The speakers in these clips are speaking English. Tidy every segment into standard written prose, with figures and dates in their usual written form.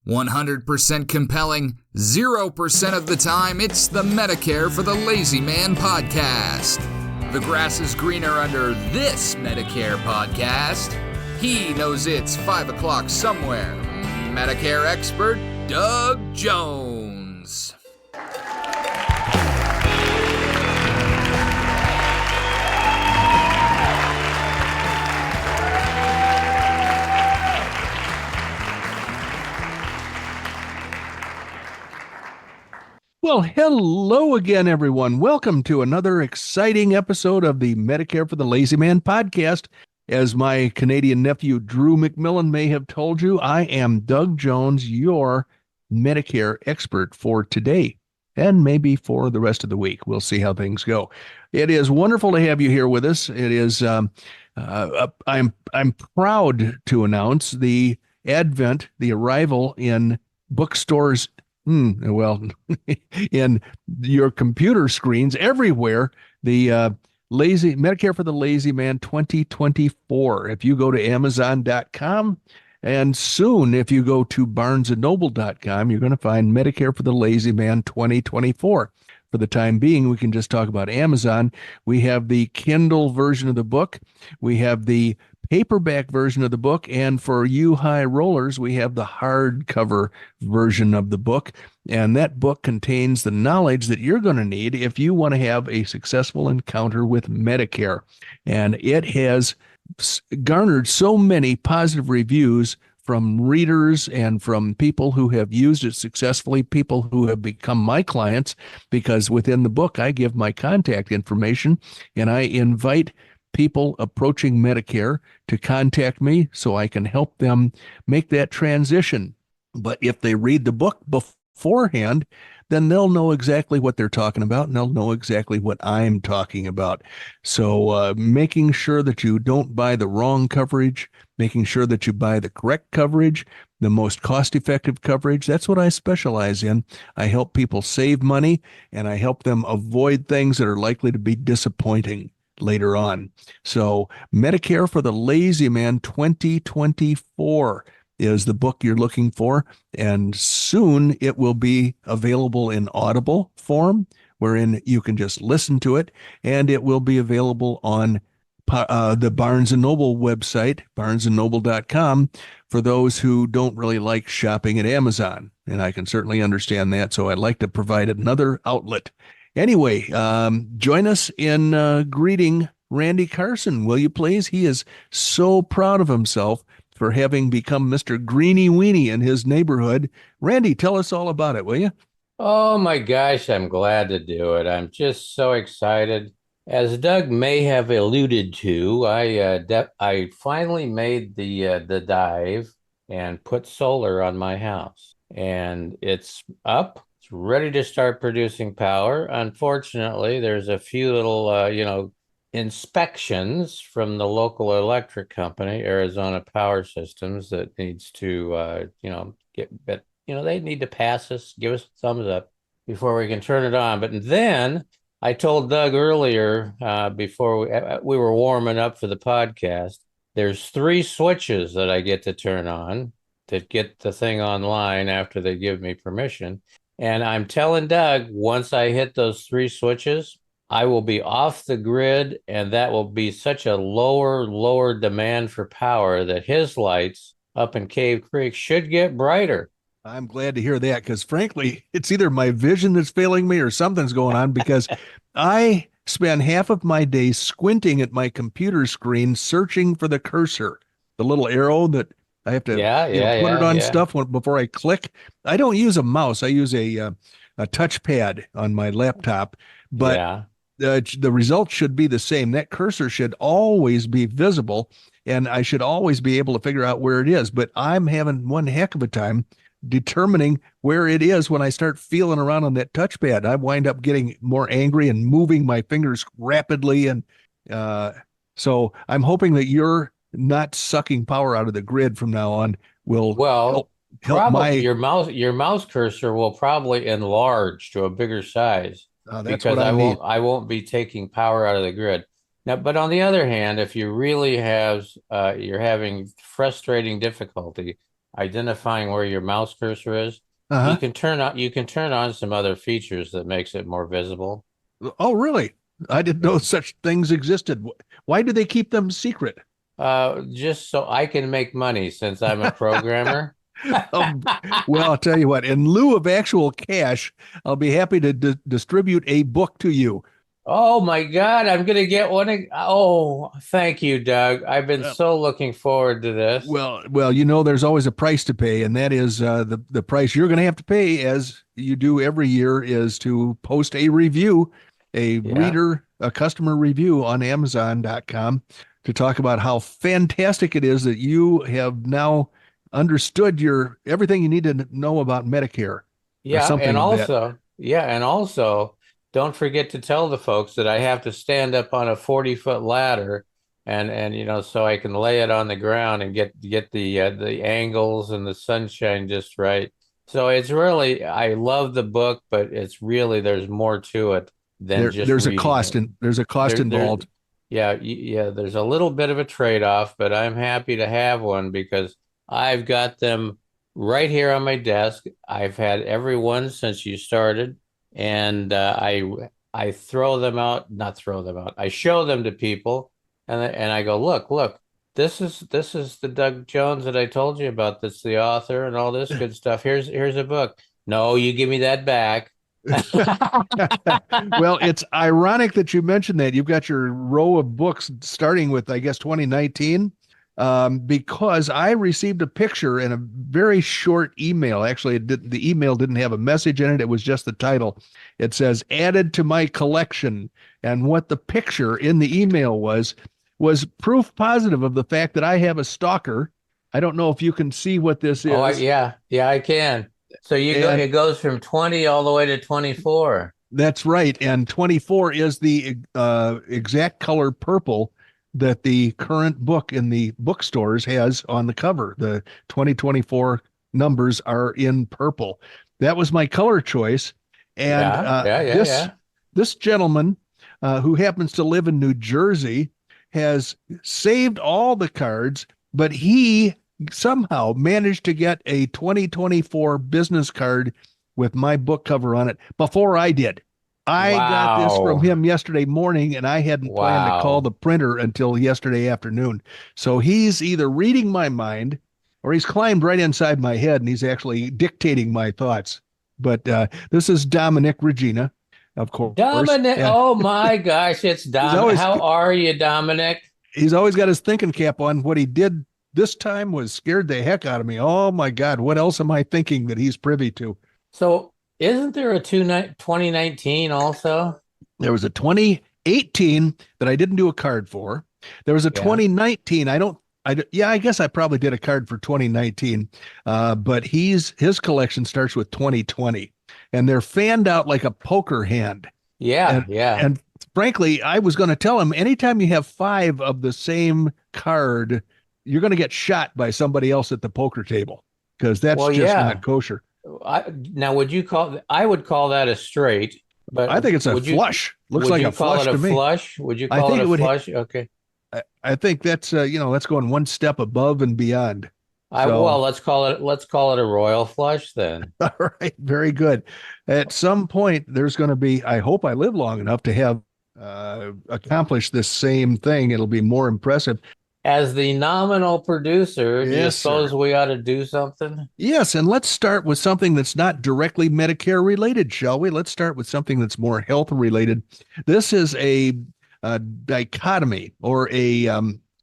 100% compelling, 0% of the time, it's the Medicare for the Lazy Man podcast. The grass is greener under this Medicare podcast. He knows it's 5 o'clock somewhere. Medicare expert Doug Jones. Well, hello again, everyone. Welcome to another exciting episode of the Medicare for the Lazy Man podcast. As my Canadian nephew, Drew McMillan, may have told you, I am Doug Jones, your Medicare expert for today and maybe for the rest of the week. We'll see how things go. It is wonderful to have you here with us. It is, I'm proud to announce the arrival in bookstores in your computer screens everywhere, the Medicare for the Lazy Man 2024. If you go to Amazon.com and soon if you go to BarnesandNoble.com, you're going to find Medicare for the Lazy Man 2024. For the time being, we can just talk about Amazon. We have the Kindle version of the book. We have the paperback version of the book, and for you high rollers, we have the hardcover version of the book, and that book contains the knowledge that you're going to need if you want to have a successful encounter with Medicare. And it has garnered so many positive reviews from readers and from people who have used it successfully, people who have become my clients, because within the book, I give my contact information and I invite people approaching Medicare to contact me so I can help them make that transition. But if they read the book beforehand, then they'll know exactly what they're talking about and they'll know exactly what I'm talking about. So making sure that you don't buy the wrong coverage, making sure that you buy the correct coverage, the most cost-effective coverage, that's what I specialize in. I help people save money and I help them avoid things that are likely to be disappointing later on. So Medicare for the Lazy Man 2024 is the book you're looking for, and soon it will be available in Audible form, wherein you can just listen to it, and it will be available on the Barnes & Noble website, barnesandnoble.com, for those who don't really like shopping at Amazon, and I can certainly understand that, so I'd like to provide another outlet. Anyway, join us in greeting Randy Carson, will you please? He is so proud of himself for having become Mr. Greeny Weenie in his neighborhood. Randy, tell us all about it, will you? Oh my gosh, I'm glad to do it. I'm just so excited. As Doug may have alluded to, I finally made the dive and put solar on my house, and it's up. It's ready to start producing power. Unfortunately, there's a few little, inspections from the local electric company, Arizona Power Systems, that needs to, they need to pass us, give us a thumbs up before we can turn it on. But then I told Doug earlier, before we were warming up for the podcast, there's 3 switches that I get to turn on that get the thing online after they give me permission. And I'm telling Doug, once I hit those 3 switches, I will be off the grid, and that will be such a lower demand for power that his lights up in Cave Creek should get brighter. I'm glad to hear that, because frankly, it's either my vision that's failing me or something's going on, because I spend half of my day squinting at my computer screen searching for the cursor, the little arrow that I have to put it on stuff before I click. I don't use a mouse. I use a touchpad on my laptop, but the result should be the same. That cursor should always be visible, and I should always be able to figure out where it is. But I'm having one heck of a time determining where it is when I start feeling around on that touchpad. I wind up getting more angry and moving my fingers rapidly. And so I'm hoping that you're not sucking power out of the grid from now on will help probably your mouse cursor will probably enlarge to a bigger size. Because I won't be taking power out of the grid. Now, but on the other hand, if you really you're having frustrating difficulty, identifying where your mouse cursor is. Uh-huh. You can turn on some other features that makes it more visible. Oh, really? I didn't know such things existed. Why do they keep them secret? Just so I can make money since I'm a programmer. Um, well, I'll tell you what, in lieu of actual cash, I'll be happy to distribute a book to you. Oh my God, I'm gonna get one. Oh, thank you, Doug. I've been Uh, so looking forward to this. well, there's always a price to pay, and that is the price you're going to have to pay, as you do every year, is to post a review, Yeah. a customer review on Amazon.com to talk about how fantastic it is that you have now understood everything you need to know about Medicare or Yeah, something of that. and also don't forget to tell the folks that I have to stand up on a 40-foot ladder and so I can lay it on the ground and get the angles and the sunshine just right. So it's really I love the book, but it's really there's more to it than just There's a reading cost it. and there's a cost There, involved. yeah, there's a little bit of a trade-off, but I'm happy to have one because I've got them right here on my desk. I've had every one since you started, and I throw them out, not throw them out. I show them to people, and I go, look, this is the Doug Jones that I told you about. That's the author and all this good stuff. Here's a book. No, you give me that back. Well, it's ironic that you mentioned that. You've got your row of books starting with, I guess, 2019, because I received a picture in a very short email. Actually, the email didn't have a message in it. It was just the title. It says, added to my collection. And what the picture in the email was proof positive of the fact that I have a stalker. I don't know if you can see what this Oh, is. yeah, I can. So it goes from 20 all the way to 24. That's right. And 24 is the exact color purple that the current book in the bookstores has on the cover. The 2024 numbers are in purple. That was my color choice. And Yeah. this gentleman, who happens to live in New Jersey, has saved all the cards, but he somehow managed to get a 2024 business card with my book cover on it before I did. I got this from Wow. him yesterday morning, and I hadn't planned to call Wow. the printer until yesterday afternoon. So he's either reading my mind or he's climbed right inside my head and he's actually dictating my thoughts. But this is Dominic Regina, of course. Dominic, And oh my gosh, it's he's Dominic. always How are you, Dominic? he's always got his thinking cap on. What he did this time was scared the heck out of me. Oh my God, what else am I thinking that he's privy to? So, isn't there a 2019 also? There was a 2018 that I didn't do a card for. There was a Yeah. 2019. I guess I probably did a card for 2019. But his collection starts with 2020, and they're fanned out like a poker hand. Yeah, And yeah. and frankly, I was going to tell him anytime you have five of the same card, you're going to get shot by somebody else at the poker table because that's Well, just yeah. not kosher. Now, I would call that a straight, I but think it's a flush. Looks like a call it flush a to me. flush? Would you I call think it it a would. flush? Okay. I think that's that's going one step above and beyond. So, Well, let's call it a royal flush then. all right, very good. At some point, there's going to be. I hope I live long enough to have accomplished this same thing. It'll be more impressive. As the nominal producer, do you Yes, suppose sir. we ought to do something? Yes, and let's start with something that's not directly Medicare related, shall we? Let's start with something that's more health related. This is a dichotomy or a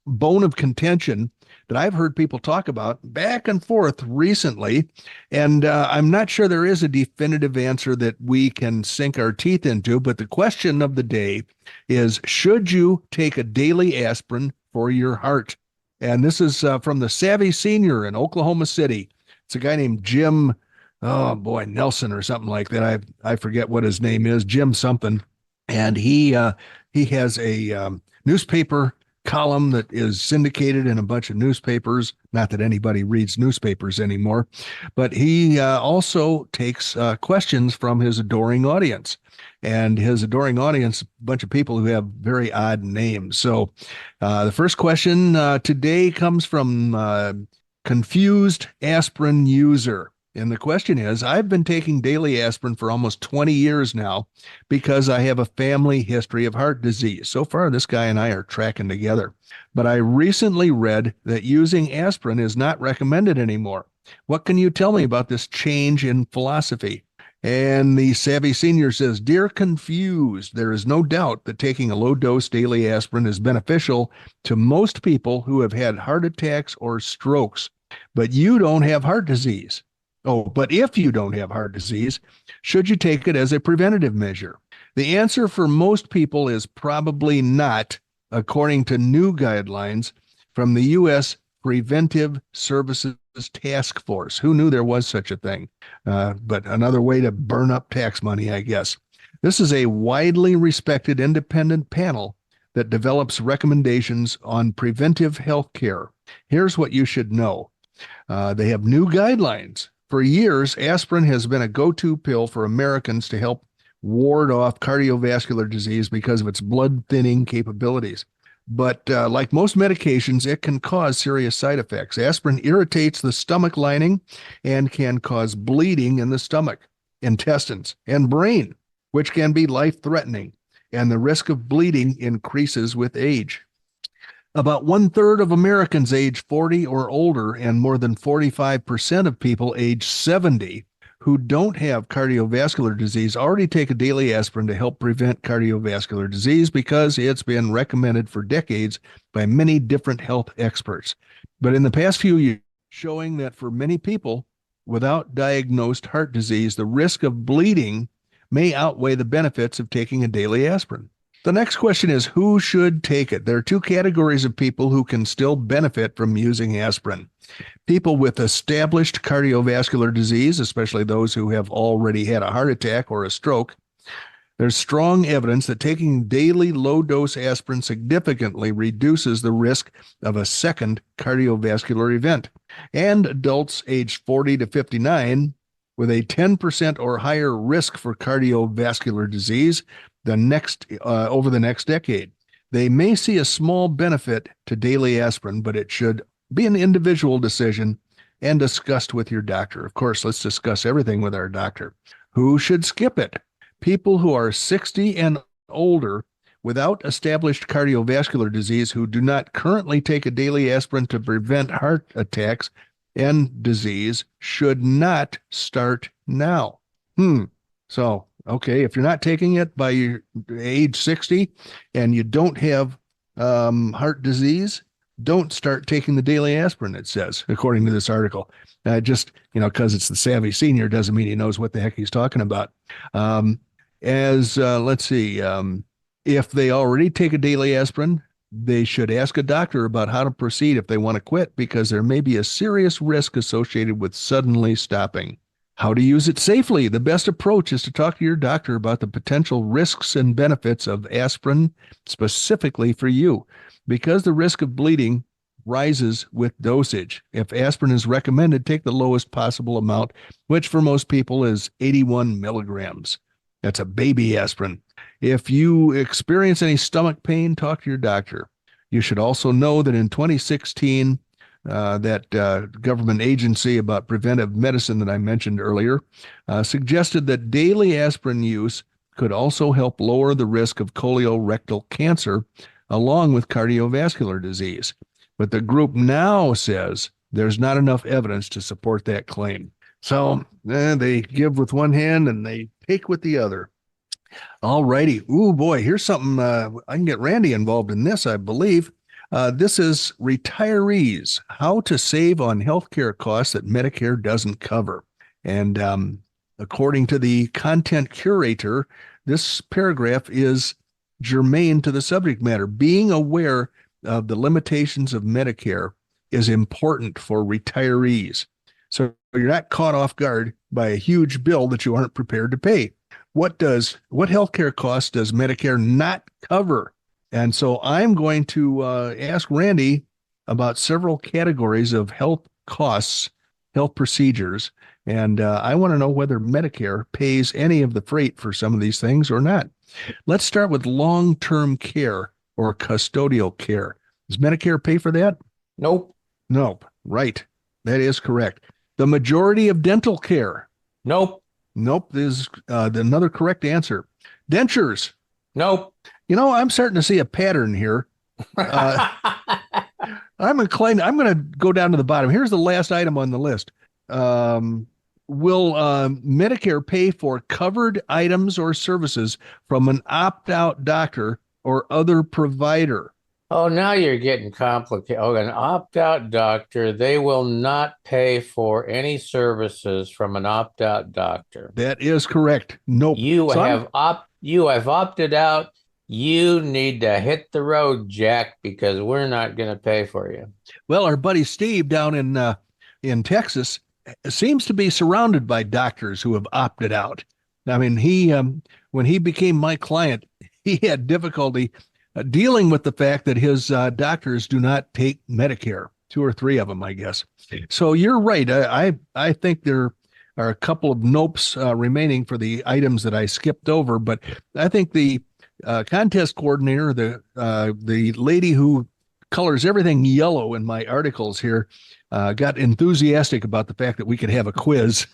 bone of contention that I've heard people talk about back and forth recently. And I'm not sure there is a definitive answer that we can sink our teeth into. But the question of the day is, should you take a daily aspirin for your heart? And this is from the Savvy Senior in Oklahoma City. It's a guy named Jim, oh boy, Nelson or something like that. I forget what his name is, Jim something. And he has a newspaper column that is syndicated in a bunch of newspapers. Not that anybody reads newspapers anymore, but he also takes questions from his adoring audience. And his adoring audience, a bunch of people who have very odd names. So the first question today comes from confused aspirin user. And the question is, I've been taking daily aspirin for almost 20 years now because I have a family history of heart disease. So far, this guy and I are tracking together. But I recently read that using aspirin is not recommended anymore. What can you tell me about this change in philosophy? And the savvy senior says, Dear confused, there is no doubt that taking a low-dose daily aspirin is beneficial to most people who have had heart attacks or strokes. But you don't have heart disease. Oh, but if you don't have heart disease, should you take it as a preventative measure? The answer for most people is probably not, according to new guidelines from the U.S. Preventive Services Task Force. Who knew there was such a thing? But another way to burn up tax money, I guess. This is a widely respected independent panel that develops recommendations on preventive health care. Here's what you should know. They have new guidelines. For years, aspirin has been a go-to pill for Americans to help ward off cardiovascular disease because of its blood-thinning capabilities. But like most medications, it can cause serious side effects. Aspirin irritates the stomach lining and can cause bleeding in the stomach, intestines, and brain, which can be life-threatening. And the risk of bleeding increases with age. About 1/3 of Americans age 40 or older and more than 45% of people age 70 who don't have cardiovascular disease already take a daily aspirin to help prevent cardiovascular disease because it's been recommended for decades by many different health experts. But in the past few years, showing that for many people without diagnosed heart disease, the risk of bleeding may outweigh the benefits of taking a daily aspirin. The next question is, who should take it? There are two categories of people who can still benefit from using aspirin. People with established cardiovascular disease, especially those who have already had a heart attack or a stroke. There's strong evidence that taking daily low-dose aspirin significantly reduces the risk of a second cardiovascular event. And adults aged 40 to 59 with a 10% or higher risk for cardiovascular disease over the next decade. They may see a small benefit to daily aspirin, but it should be an individual decision and discussed with your doctor. Of course, let's discuss everything with our doctor. Who should skip it? People who are 60 and older without established cardiovascular disease who do not currently take a daily aspirin to prevent heart attacks and disease should not start now. So, okay, if you're not taking it by your age 60 and you don't have heart disease, don't start taking the daily aspirin, it says, according to this article. Because it's the savvy senior doesn't mean he knows what the heck he's talking about. Let's see, if they already take a daily aspirin, they should ask a doctor about how to proceed if they want to quit, because there may be a serious risk associated with suddenly stopping. How to use it safely. The best approach is to talk to your doctor about the potential risks and benefits of aspirin specifically for you, because the risk of bleeding rises with dosage. If aspirin is recommended, take the lowest possible amount, which for most people is 81 milligrams. That's a baby aspirin. If you experience any stomach pain, talk to your doctor. You should also know that in 2016, that government agency about preventive medicine that I mentioned earlier suggested that daily aspirin use could also help lower the risk of colorectal cancer along with cardiovascular disease. But the group now says there's not enough evidence to support that claim. So they give with one hand and they take with the other. All righty. Ooh, boy, here's something I can get Randy involved in this, I believe. This is retirees, how to save on healthcare costs that Medicare doesn't cover. And according to the content curator, this paragraph is germane to the subject matter. Being aware of the limitations of Medicare is important for retirees. So you're not caught off guard by a huge bill that you aren't prepared to pay. What healthcare costs does Medicare not cover? And so I'm going to ask Randy about several categories of health costs, health procedures, and I want to know whether Medicare pays any of the freight for some of these things or not. Let's start with long-term care or custodial care. Does Medicare pay for that? Nope. Nope. Right. That is correct. The majority of dental care. Nope. Nope. This is another correct answer. Dentures. Nope. I'm starting to see a pattern here. I'm inclined. I'm going to go down to the bottom. Here's the last item on the list. Will Medicare pay for covered items or services from an opt-out doctor or other provider? Oh, now you're getting complicated. Oh, an opt-out doctor, they will not pay for any services from an opt-out doctor. That is correct. Nope. You have opted out. You need to hit the road, Jack, because we're not going to pay for you. Well, our buddy Steve down in Texas seems to be surrounded by doctors who have opted out. I mean, when he became my client, he had difficulty dealing with the fact that his doctors do not take Medicare. 2 or 3 of them, I guess. So you're right. I think there are a couple of nopes remaining for the items that I skipped over, but I think the contest coordinator, the lady who colors everything yellow in my articles here, got enthusiastic about the fact that we could have a quiz.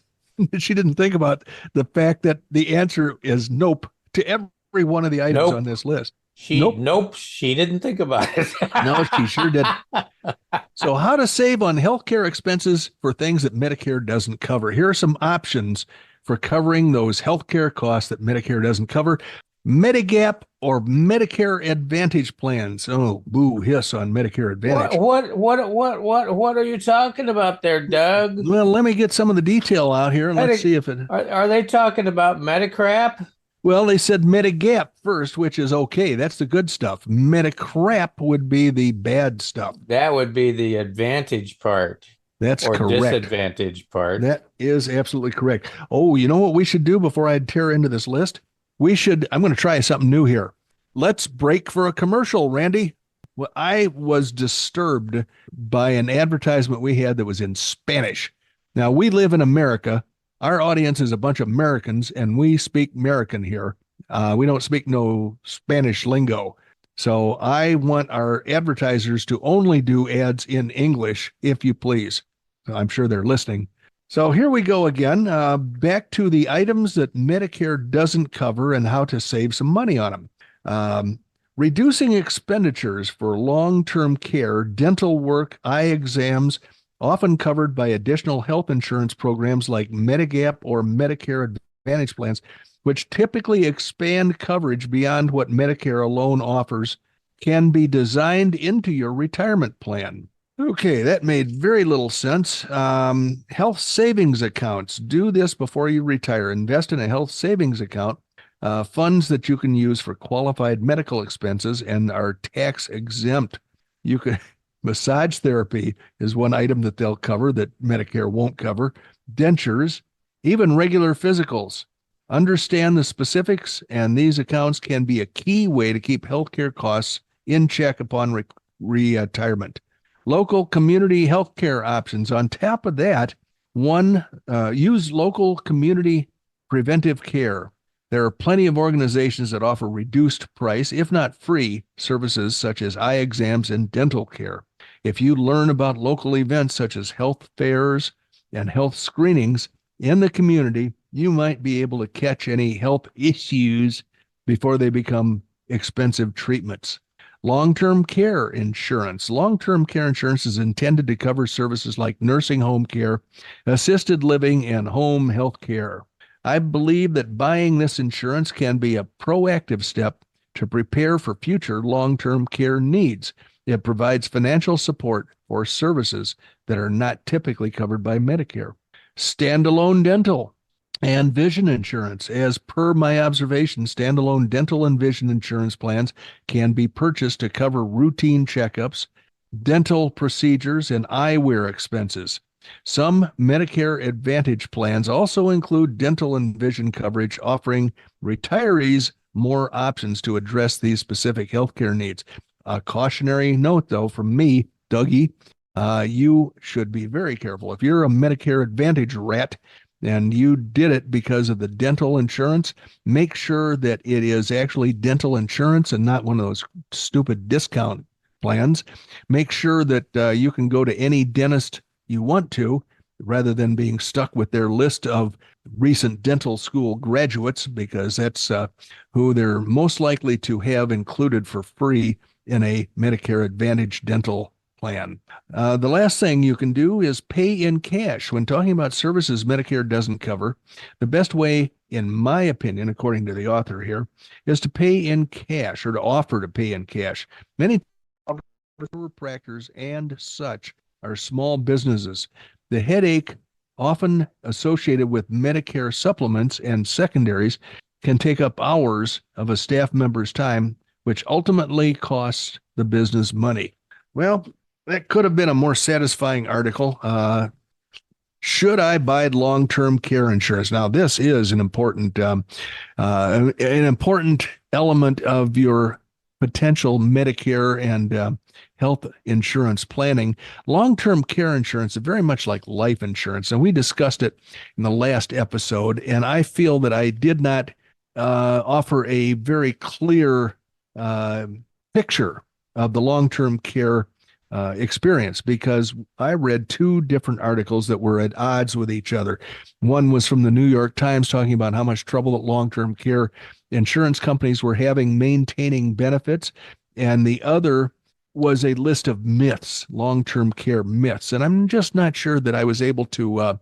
She didn't think about the fact that the answer is nope to every one of the items on this list. She didn't think about it. No, she sure didn't. So how to save on healthcare expenses for things that Medicare doesn't cover. Here are some options for covering those healthcare costs that Medicare doesn't cover. Medigap or Medicare Advantage plans. Oh, boo hiss on Medicare Advantage. What are you talking about there, Doug? Well, let me get some of the detail out here and let's see if it. Are they talking about Medicrap? Well, they said Medigap first, which is okay. That's the good stuff. Medicrap would be the bad stuff. That would be the advantage part. That's or correct. Disadvantage part. That is absolutely correct. Oh, you know what we should do before I tear into this list? I'm going to try something new here. Let's break for a commercial, Randy. Well, I was disturbed by an advertisement we had that was in Spanish. Now, we live in America. Our audience is a bunch of Americans, and we speak American here. We don't speak no Spanish lingo. So I want our advertisers to only do ads in English, if you please. I'm sure they're listening. So here we go again. Back to the items that Medicare doesn't cover and how to save some money on them. Reducing expenditures for long-term care, dental work, eye exams, often covered by additional health insurance programs like Medigap or Medicare Advantage plans, which typically expand coverage beyond what Medicare alone offers, can be designed into your retirement plan. Okay, that made very little sense. Health savings accounts. Do this before you retire. Invest in a health savings account, funds that you can use for qualified medical expenses and are tax exempt. You can massage therapy is one item that they'll cover that Medicare won't cover. Dentures, even regular physicals. Understand the specifics, and these accounts can be a key way to keep healthcare costs in check upon retirement. Local community healthcare options. On top of that, use local community preventive care. There are plenty of organizations that offer reduced price, if not free, services such as eye exams and dental care. If you learn about local events such as health fairs and health screenings in the community, you might be able to catch any health issues before they become expensive treatments. Long-term care insurance. Long-term care insurance is intended to cover services like nursing home care, assisted living, and home health care. I believe that buying this insurance can be a proactive step to prepare for future long-term care needs. It provides financial support for services that are not typically covered by Medicare. Standalone dental and vision insurance. As per my observation, standalone dental and vision insurance plans can be purchased to cover routine checkups, dental procedures, and eyewear expenses. Some Medicare Advantage plans also include dental and vision coverage, offering retirees more options to address these specific healthcare needs. A cautionary note, though, from me, Dougie, you should be very careful. If you're a Medicare Advantage rat and you did it because of the dental insurance, make sure that it is actually dental insurance and not one of those stupid discount plans. Make sure that you can go to any dentist you want to, rather than being stuck with their list of recent dental school graduates, because that's who they're most likely to have included for free in a Medicare Advantage dental plan. The last thing you can do is pay in cash. When talking about services Medicare doesn't cover, the best way, in my opinion, according to the author here, is to pay in cash or to offer to pay in cash. Many chiropractors and such are small businesses. The headache often associated with Medicare supplements and secondaries can take up hours of a staff member's time, which ultimately costs the business money. Well, that could have been a more satisfying article. Should I buy long-term care insurance? Now, this is an important element of your potential Medicare and health insurance planning. Long-term care insurance is very much like life insurance, and we discussed it in the last episode, and I feel that I did not offer a very clear picture of the long-term care experience, because I read two different articles that were at odds with each other. One was from the New York Times talking about how much trouble that long-term care insurance companies were having maintaining benefits, and the other was a list of myths, long-term care myths. And I'm just not sure that I was able to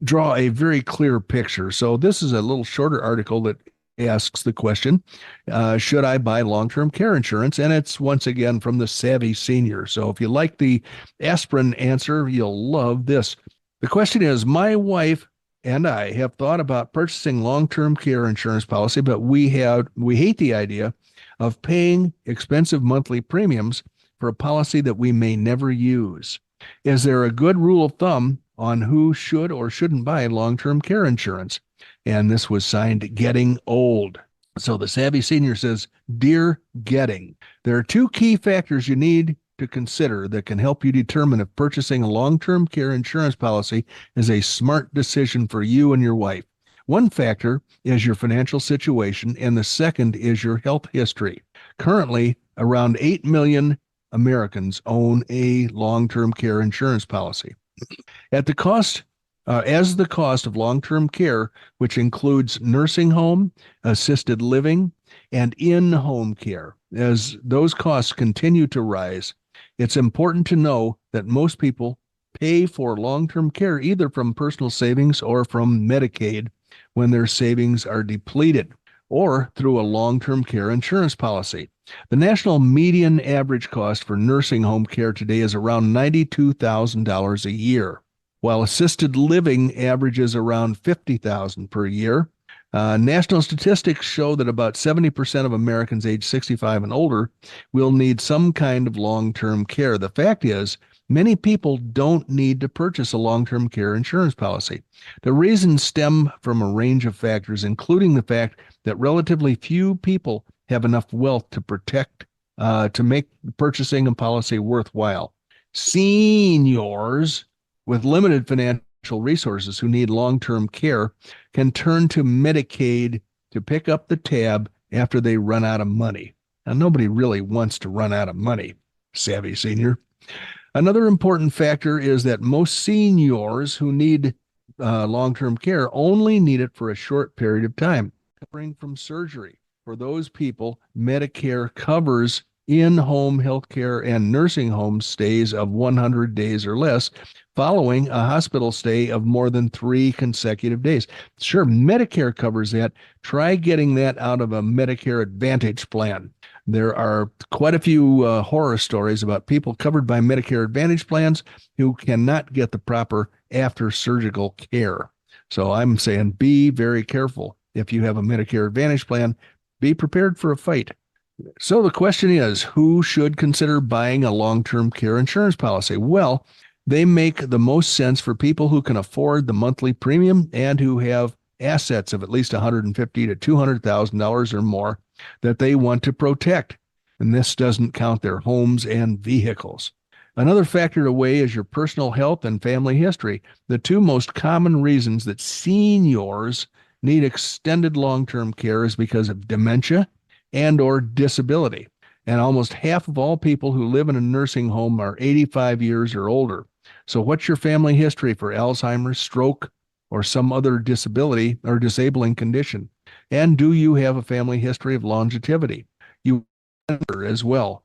draw a very clear picture. So this is a little shorter article that asks the question, should I buy long-term care insurance? And it's once again from the Savvy Senior. So if you like the aspirin answer, you'll love this. The question is, my wife and I have thought about purchasing long-term care insurance policy, but we hate the idea of paying expensive monthly premiums for a policy that we may never use. Is there a good rule of thumb on who should or shouldn't buy long-term care insurance? And this was signed Getting Old. So the Savvy Senior says, Dear Getting, there are two key factors you need to consider that can help you determine if purchasing a long-term care insurance policy is a smart decision for you and your wife. One factor is your financial situation, and the second is your health history. Currently, around 8 million Americans own a long-term care insurance policy. As the cost of long-term care, which includes nursing home, assisted living, and in-home care, as those costs continue to rise, it's important to know that most people pay for long-term care either from personal savings or from Medicaid when their savings are depleted, or through a long-term care insurance policy. The national median average cost for nursing home care today is around $92,000 a year, while assisted living averages around $50,000 per year. National statistics show that about 70% of Americans age 65 and older will need some kind of long-term care. The fact is, many people don't need to purchase a long-term care insurance policy. The reasons stem from a range of factors, including the fact that relatively few people have enough wealth to make purchasing a policy worthwhile. Seniors with limited financial resources who need long-term care can turn to Medicaid to pick up the tab after they run out of money. Now, nobody really wants to run out of money, Savvy Senior. Another important factor is that most seniors who need long-term care only need it for a short period of time, recovering from surgery. For those people, Medicare covers in-home health care and nursing home stays of 100 days or less, following a hospital stay of more than 3 consecutive days. Sure, Medicare covers that. Try getting that out of a Medicare Advantage plan. There are quite a few horror stories about people covered by Medicare Advantage plans who cannot get the proper after-surgical care. So I'm saying be very careful. If you have a Medicare Advantage plan, be prepared for a fight. So the question is, who should consider buying a long-term care insurance policy? Well, they make the most sense for people who can afford the monthly premium and who have assets of at least $150,000 to $200,000 or more that they want to protect. And this doesn't count their homes and vehicles. Another factor to weigh is your personal health and family history. The two most common reasons that seniors need extended long-term care is because of dementia and or disability. And almost half of all people who live in a nursing home are 85 years or older. So what's your family history for Alzheimer's, stroke, or some other disability or disabling condition? And do you have a family history of longevity? You as well.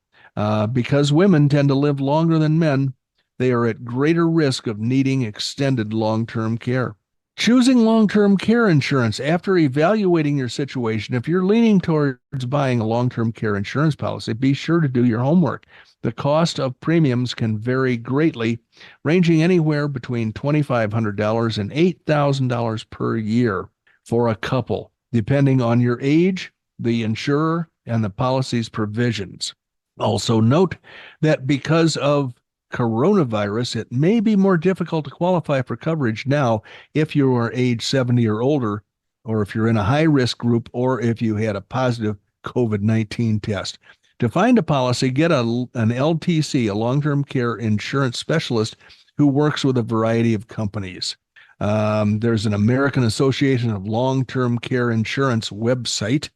Because women tend to live longer than men, they are at greater risk of needing extended long-term care. Choosing long-term care insurance after evaluating your situation. If you're leaning towards buying a long-term care insurance policy, be sure to do your homework. The cost of premiums can vary greatly, ranging anywhere between $2,500 and $8,000 per year for a couple, depending on your age, the insurer, and the policy's provisions. Also note that because of coronavirus, it may be more difficult to qualify for coverage now if you are age 70 or older, or if you're in a high-risk group, or if you had a positive COVID-19 test. To find a policy, get an LTC, a long-term care insurance specialist who works with a variety of companies. There's an American Association of Long-Term Care Insurance website.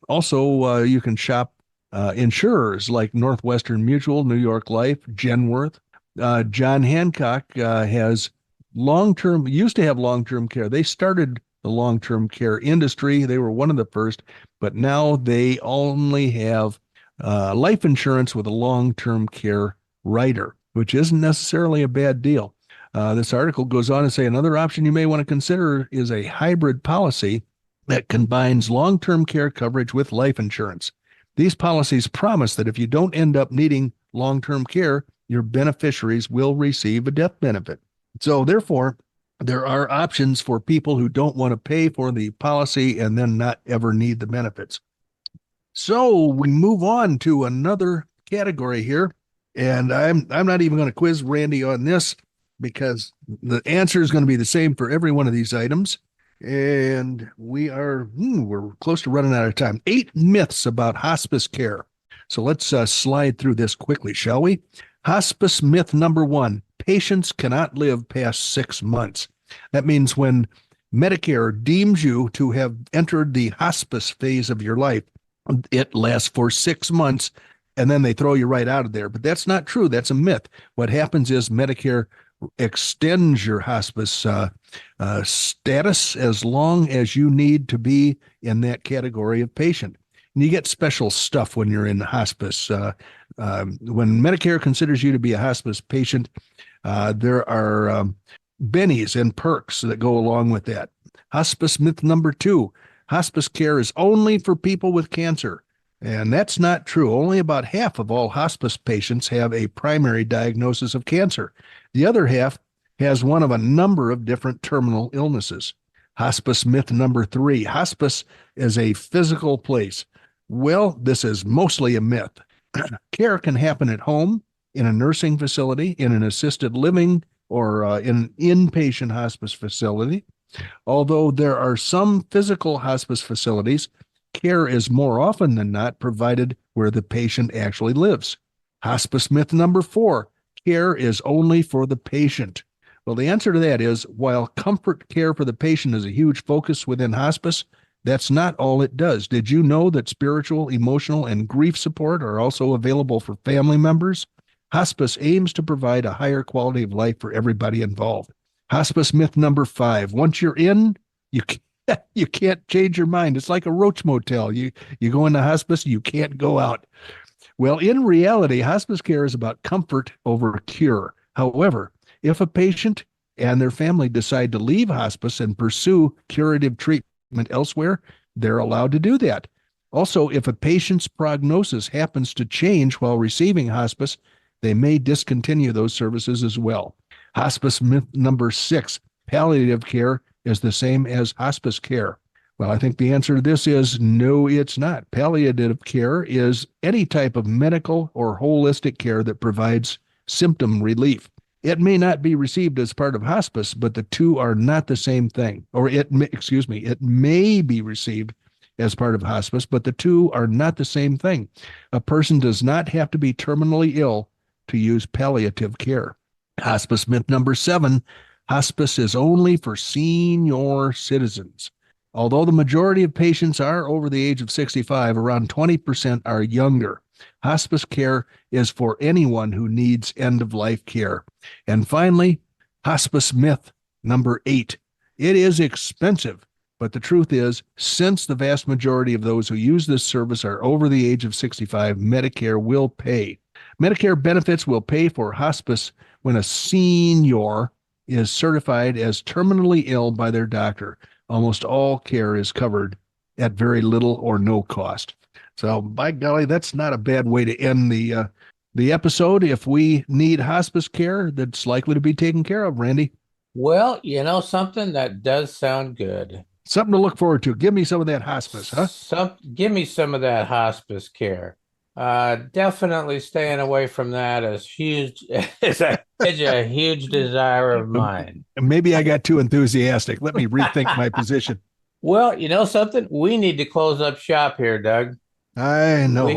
Also, you can shop insurers like Northwestern Mutual, New York Life, Genworth. John Hancock used to have long-term care. They started the long-term care industry. They were one of the first, but now they only have life insurance with a long-term care rider, which isn't necessarily a bad deal. This article goes on to say another option you may want to consider is a hybrid policy that combines long-term care coverage with life insurance. These policies promise that if you don't end up needing long-term care, your beneficiaries will receive a death benefit. So therefore, there are options for people who don't want to pay for the policy and then not ever need the benefits. So we move on to another category here, and I'm not even going to quiz Randy on this because the answer is going to be the same for every one of these items. And we're close to running out of time. 8 myths about hospice care. So let's slide through this quickly, shall we? Hospice myth number 1, patients cannot live past 6 months. That means when Medicare deems you to have entered the hospice phase of your life, it lasts for 6 months, and then they throw you right out of there. But that's not true. That's a myth. What happens is Medicare extends your hospice status as long as you need to be in that category of patient. And you get special stuff when you're in hospice. When Medicare considers you to be a hospice patient, there are bennies and perks that go along with that. Hospice myth number 2, hospice care is only for people with cancer. And that's not true. Only about half of all hospice patients have a primary diagnosis of cancer. The other half has one of a number of different terminal illnesses. Hospice myth number 3, hospice is a physical place. Well, this is mostly a myth. Care can happen at home, in a nursing facility, in an assisted living, or in an inpatient hospice facility. Although there are some physical hospice facilities, care is more often than not provided where the patient actually lives. Hospice myth number 4, care is only for the patient. Well, the answer to that is, while comfort care for the patient is a huge focus within hospice, that's not all it does. Did you know that spiritual, emotional, and grief support are also available for family members? Hospice aims to provide a higher quality of life for everybody involved. Hospice myth number 5, once you're in, you can't change your mind. It's like a roach motel. You go into hospice, you can't go out. Well, in reality, hospice care is about comfort over cure. However, if a patient and their family decide to leave hospice and pursue curative treatment elsewhere, they're allowed to do that. Also, if a patient's prognosis happens to change while receiving hospice, they may discontinue those services as well. Hospice myth number 6, palliative care is the same as hospice care. Well, I think the answer to this is no, it's not. Palliative care is any type of medical or holistic care that provides symptom relief. It may not be received as part of hospice, but the two are not the same thing. Or it may be received as part of hospice, but the two are not the same thing. A person does not have to be terminally ill to use palliative care. Hospice myth number 7, hospice is only for senior citizens. Although the majority of patients are over the age of 65, around 20% are younger. Hospice care is for anyone who needs end-of-life care. And finally, hospice myth number 8. It is expensive. But the truth is, since the vast majority of those who use this service are over the age of 65, Medicare will pay. Medicare benefits will pay for hospice when a senior is certified as terminally ill by their doctor. Almost all care is covered at very little or no cost. So, by golly, that's not a bad way to end the episode. If we need hospice care, that's likely to be taken care of, Randy. Well, you know something, that does sound good. Something to look forward to. Give me some of that hospice, huh? Give me some of that hospice care. Definitely staying away from that is huge. It's a huge desire of mine. Maybe I got too enthusiastic. Let me rethink my position. Well, you know something? We need to close up shop here, Doug. I know.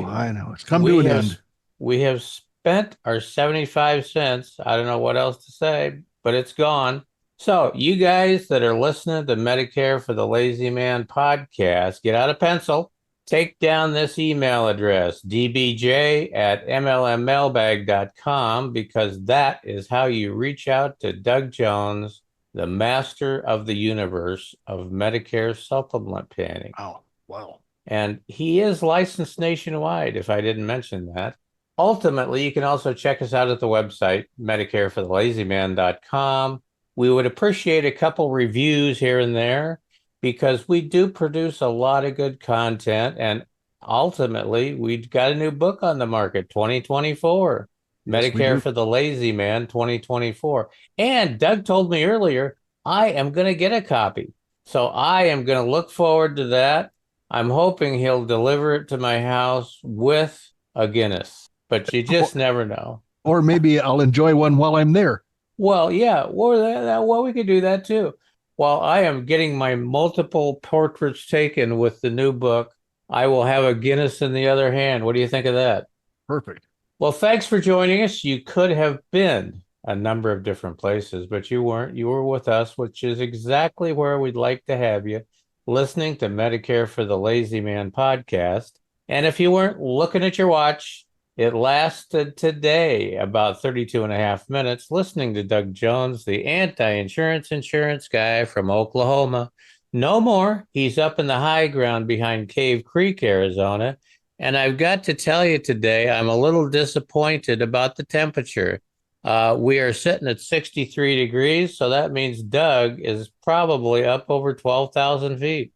It's come to an end. We have spent our 75 cents. I don't know what else to say, but it's gone. So you guys that are listening to Medicare for the Lazy Man podcast, get out a pencil, take down this email address, dbj@mlmmailbag.com, because that is how you reach out to Doug Jones, the master of the universe of Medicare supplement planning. Oh, wow. And he is licensed nationwide, if I didn't mention that. Ultimately, you can also check us out at the website, medicareforthelazyman.com. We would appreciate a couple reviews here and there because we do produce a lot of good content. And ultimately, we've got a new book on the market, 2024, yes, Medicare for the Lazy Man 2024. And Doug told me earlier, I am going to get a copy. So I am going to look forward to that. I'm hoping he'll deliver it to my house with a Guinness, but you just never know. Or maybe I'll enjoy one while I'm there. Well, yeah, or we could do that too. While I am getting my multiple portraits taken with the new book, I will have a Guinness in the other hand. What do you think of that? Perfect. Well, thanks for joining us. You could have been a number of different places, but you weren't. You were with us, which is exactly where we'd like to have you, listening to Medicare for the Lazy Man podcast. And if you weren't looking at your watch, it lasted today about 32 and a half minutes listening to Doug Jones, the insurance guy from Oklahoma. No more. He's up in the high ground behind Cave Creek, Arizona. And I've got to tell you today, I'm a little disappointed about the temperature. We are sitting at 63 degrees, so that means Doug is probably up over 12,000 feet.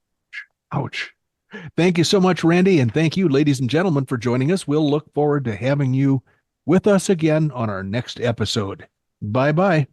Ouch. Thank you so much, Randy, and thank you, ladies and gentlemen, for joining us. We'll look forward to having you with us again on our next episode. Bye-bye.